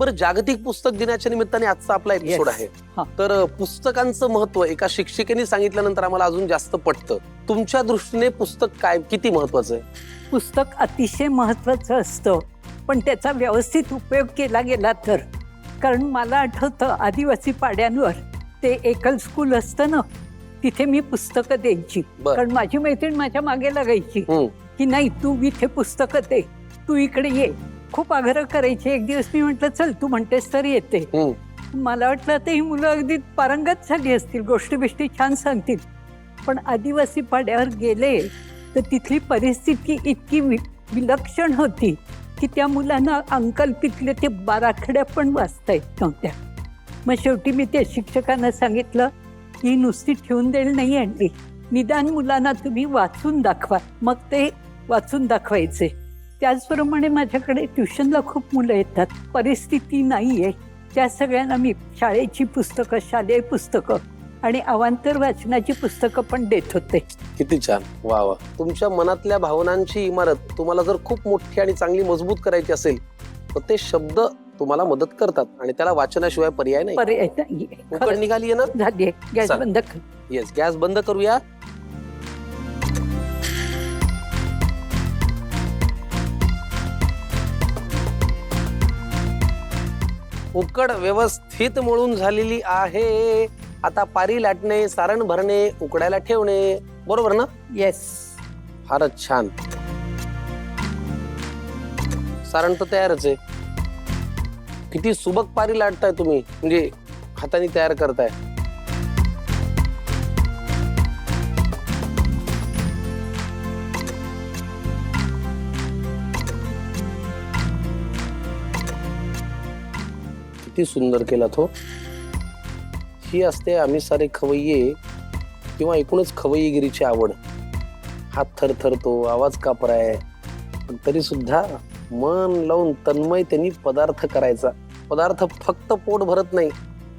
बरं, जागतिक पुस्तक दिनाच्या निमित्ताने आजचा आपला एपिसोड आहे. तर पुस्तकांचं महत्व एका शिक्षिकेने सांगितल्यानंतर आम्हाला अजून जास्त पटतं. तुमच्या दृष्टीने पुस्तक काय किती महत्वाचं आहे? पुस्तक अतिशय महत्वाचं असतं, पण त्याचा व्यवस्थित उपयोग केला गेला तर. कारण मला आठवतं आदिवासी पाड्यांवर ते एकल स्कूल असतं ना, तिथे मी पुस्तकं द्यायची. कारण माझी मैत्रीण माझ्या मागे लागायची की नाही तू इथे पुस्तकं दे, तू इकडे ये. खूप आग्रह करायचे. एक दिवस मी म्हटलं चल तू म्हणतेस तर येते. मला वाटलं आता ही मुलं अगदी पारंगत झाली असतील, गोष्टी बिष्टी छान सांगतील. पण आदिवासी पाड्यावर गेले तर तिथली परिस्थिती इतकी विलक्षण होती की त्या मुलांना अंकल्पितले ते बाराखड्या पण वाचता येत नव्हत्या. मग शेवटी मी त्या शिक्षकांना सांगितलं की नुसती ठेवून द्यायला नाही आणली, निदान मुलांना तुम्ही वाचून दाखवा. मग ते वाचून दाखवायचे. त्याचप्रमाणे माझ्याकडे ट्युशनला खूप मुलं येतात, परिस्थिती नाही आहे, त्या सगळ्यांना मी शाळेची पुस्तकं, शालेय पुस्तकं आणि अवांतर वाचनाची पुस्तकं पण देत होते. किती छान, वा वा. तुमच्या मनातल्या भावनांची इमारत तुम्हाला जर खूप मोठी आणि चांगली मजबूत करायची असेल तर ते शब्द तुम्हाला मदत करतात आणि त्याला वाचनाशिवाय पर्याय नाही. पर्याय नाही. उकड निघाली ना? झाली. गॅस बंद कर. येस, गॅस बंद करूया. उकड व्यवस्थित मळून झालेली आहे. आता पारी लाटणे, सारण भरणे, उकडायला ठेवणे, बरोबर ना? येस. फारच छान. सारण तर तयारच आहे. किती सुबक पारी लाटताय तुम्ही, म्हणजे हाताने तयार करताय. किती सुंदर केला तो. ही असते आम्ही सारे खवय्ये किंवा एकूणच खवय्यगिरीची आवड. हात थरथरतो, आवाज कापराय, पण तरी सुद्धा मन लावून तन्मय त्यांनी पदार्थ करायचा. पदार्थ फक्त पोट भरत नाही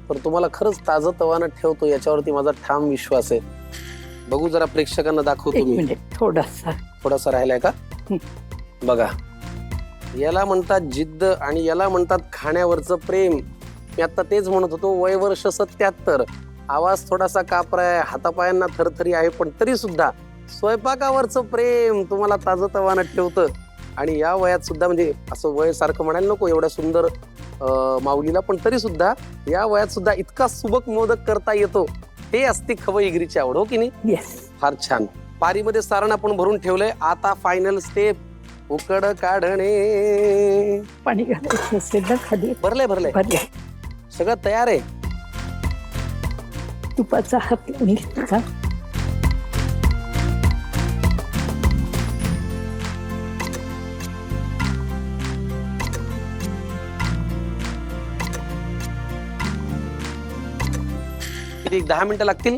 तर तुम्हाला खरंच ताजं तवानं ठेवतो, याच्यावरती माझा ठाम विश्वास आहे. बघू जरा प्रेक्षकांना दाखवतो मी. थोडासा राहिलाय का? बघा, याला म्हणतात जिद्द आणि याला म्हणतात खाण्यावरचं प्रेम. मी आता तेच म्हणत होतो, वय वर्ष 77, आवाज थोडासा कापराय, हातापायांना थरथरी आहे, पण तरी सुद्धा स्वयंपाकावरचं प्रेम तुम्हाला ताजं तवानं ठेवतं. आणि या वयात सुद्धा, म्हणजे असं वय सारखं म्हणायला नको एवढ्या सुंदर माऊलीला, पण तरी सुद्धा या वयात सुद्धा इतका सुबक मोदक करता येतो, हे असते खवय्यगिरीची आवड, हो की नाही? येस. फार छान. पारीमध्ये सारण आपण भरून ठेवलंय. आता फायनल स्टेप, उकड काढणे. पाणी घालायचं असेल ना खाली. भरलंय सगळं तयार आहे. तुपाचा हात लावून एक 10 मिनिटं लागतील.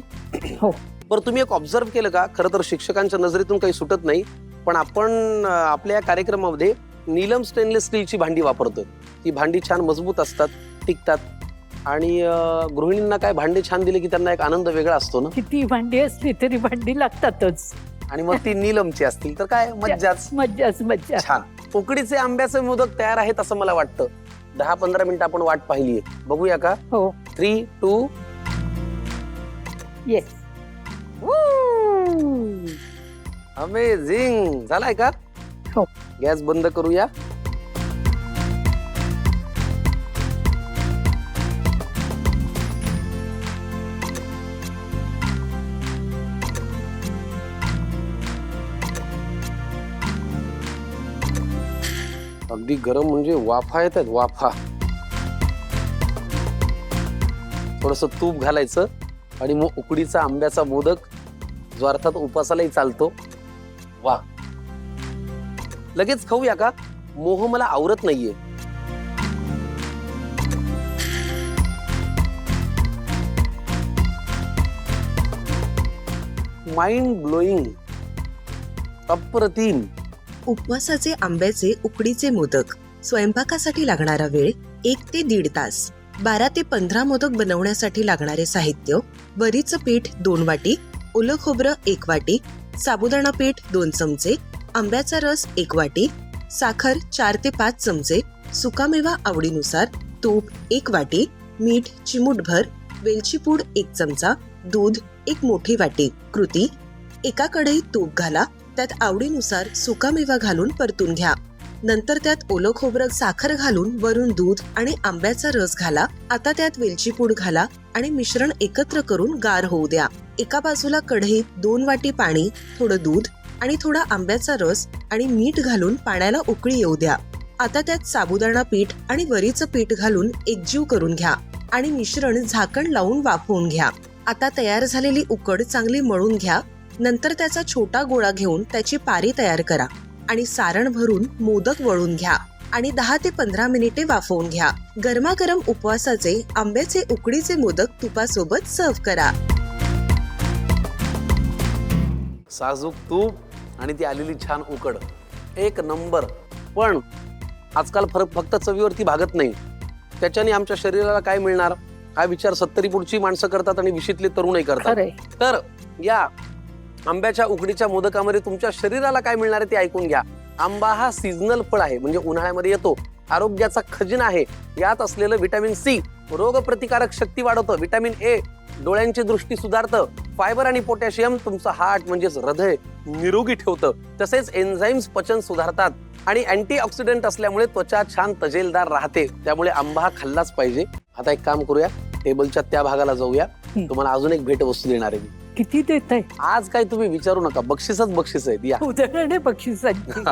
हो. बरं, तुम्ही एक ऑब्झर्व केलं का? खरं तर शिक्षकांच्या नजरेतून काही सुटत नाही, पण आपण आपल्या कार्यक्रमामध्ये नीलम स्टेनलेस स्टीलची भांडी वापरतो. ही भांडी छान मजबूत असतात, टिकतात, आणि गृहिणींना काय भांडी छान दिली की त्यांना एक आनंद वेगळा असतो ना. किती भांडी असली तरी भांडी लागतातच. आणि मग ती नीलमची असतील तर काय मज्जाच. मज्जा. छान. उकडीचे आंब्याचे मोदक तयार आहेत असं मला वाटतं. 10-15 मिनिटं आपण वाट पाहिलीये. बघूया का? हो. 3, 2. येस. अमेझिंग. झालाय का? हो. गॅस बंद करूया. अगदी गरम, म्हणजे वाफा येत आहेत, वाफा. थोडस तूप घालायचं आणि मग उकडीचा आंब्याचा मोदक, जो अर्थात उपासालाही चालतो. वा. लगेच खाऊया का? मोह मला आवरत नाहीये. माइंड ब्लोईंग, अप्रतिम. उपवासाचे आंब्याचे उकडीचे मोदक. स्वयंपाकासाठी लागणारा वेळ 1 ते 1.5 तास. 12 ते 15 मोदक बनवण्यासाठी लागणारे साहित्य: वरीचं पीठ 2 वाटी, ओलं खोबरं 1 वाटी, साबुदाणा पीठ 2 चमचे, आंब्याचा रस 1 वाटी, साखर 4 ते 5 चमचे, सुकामेवा आवडीनुसार, तूप 1 वाटी, मीठ चिमूटभर, वेलची पूड 1 चमचा, दूध 1 मोठी वाटी. कृती: एका कढईत तूप घाला, त्यात आवडीनुसार सुकामेवा घालून परतून घ्या. नंतर त्यात ओलं खोबरं, साखर घालून वरून दूध आणि आंब्याचा रस घाला. आता त्यात वेलची पूड घाला आणि मिश्रण एकत्र करून गार होऊ द्या. एका बाजूला कढईत 2 वाटी पाणी, थोडं दूध आणि थोडा आंब्याचा रस आणि मीठ घालून पाण्याला उकळी येऊ द्या. आता त्यात साबुदाणा पीठ आणि वरीचं पीठ घालून एकजीव करून घ्या आणि मिश्रण झाकण लावून वाफवून घ्या. आता तयार झालेली उकड चांगली मळून घ्या. नंतर त्याचा छोटा गोळा घेऊन त्याची पारी तयार करा आणि सारण भरून मोदक वळून घ्या आणि 10 ते 15 मिनिटे वाफवून घ्या. गरमागरम उपवासाचे आंब्याचे उकडीचे मोदक तुपासोबत सर्व्ह करा. साजूक तूप आणि ती आलेली छान उकड, एक नंबर. पण आजकाल फरक फक्त चवीवरती भागत नाही, त्याच्याने आमच्या शरीराला काय मिळणार हा विचार 70 पुढची माणसं करतात आणि 20तले तरुणही करतात. खरंय. तर या आंब्याच्या उकडीच्या मोदकामध्ये तुमच्या शरीराला काय मिळणार आहे ते ऐकून घ्या. आंबा हा सीझनल फळ आहे, म्हणजे उन्हाळ्यामध्ये येतो. आरोग्याचा खजिना आहे. यात असलेलं व्हिटॅमिन सी रोगप्रतिकारक शक्ती वाढवतं. व्हिटॅमिन ए डोळ्यांची दृष्टी सुधारतं. फायबर आणि पोटॅशियम तुमचं हार्ट म्हणजेच हृदय निरोगी ठेवतं. तसेच एन्झाईम्स पचन सुधारतात आणि अँटीऑक्सिडंट असल्यामुळे त्वचा छान तजेलदार राहते. त्यामुळे आंबा हा खाल्लाच पाहिजे. आता एक काम करूया, टेबलच्या त्या भागाला जाऊया. तुम्हाला अजून एक भेटवस्तू देणार आहे मी. किती देत आहे? आज काय तुम्ही विचारू नका, बक्षीसच बक्षीस आहेत. या उधळण आहे बक्षिसांची.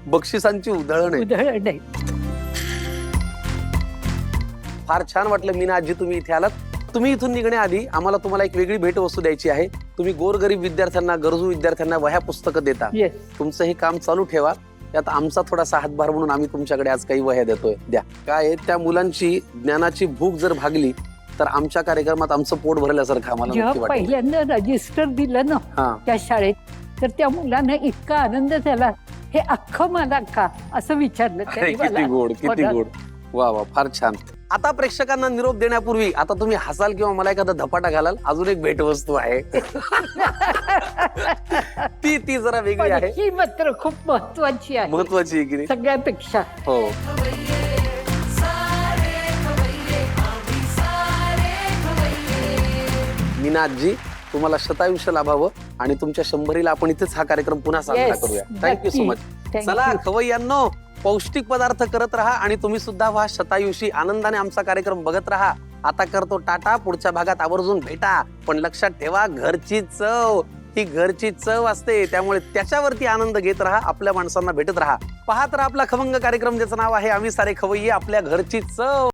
बक्षिसांची उधळण आहे. उधळण आहे. फार छान वाटलं मीना आजी तुम्ही इथे आलात. तुम्ही इथून निघण्याआधी आम्हाला तुम्हाला एक वेगळी भेटवस्तू द्यायची आहे. तुम्ही गोरगरीब विद्यार्थ्यांना, गरजू विद्यार्थ्यांना वह्या पुस्तकं देता. येस. तुमचं हे काम चालू ठेवा. त्यात आमचा थोडासा हातभार म्हणून आम्ही तुमच्याकडे आज काही वह्या देतोय. द्या. काय आहे, त्या मुलांची ज्ञानाची भूक जर भागली तर आमच्या कार्यक्रमात आमचं पोट भरल्यासारखं आम्हाला नक्की जेव्हा वाटेल. पहिल्यांदा रजिस्टर दिलं ना हा. त्या शाळेत, तर त्या मुलांना इतका आनंद झाला, हे अख्खं मला का असं विचारलं त्यांनी किती मला. गोड, किती गोड. वा वा, फार छान. आता प्रेक्षकांना निरोप देण्यापूर्वी आता तुम्ही हसाल किंवा मला एखादा धपाटा घालाल. अजून एक भेटवस्तू आहे. ती जरा वेगळी पण आहे, ही मात्र खूप महत्वाची आहे, महत्वाची आहे की नाही? सगळ्यापेक्षा. हो. मीना आजी, तुम्हाला शतायुष्य लाभावं आणि तुमच्या 100रीला आपण इथेच हा कार्यक्रम पुन्हा साजरा Yes, करूया. Thank you so much. Thank चला you. खवय्यांनो, पौष्टिक पदार्थ करत राहा आणि तुम्ही सुद्धा व्हा शतायुषी. आनंदाने आमचा कार्यक्रम बघत राहा. आता करतो टाटा. पुढच्या भागात आवर्जून भेटा. पण लक्षात ठेवा, घरची चव ही घरची चव असते, त्यामुळे त्याच्यावरती आनंद घेत राहा. आपल्या माणसांना भेटत राहा. पाहत राहा आपला खमंग कार्यक्रम, ज्याचं नाव आहे आम्ही सारे खवय्ये, आपल्या घरची चव.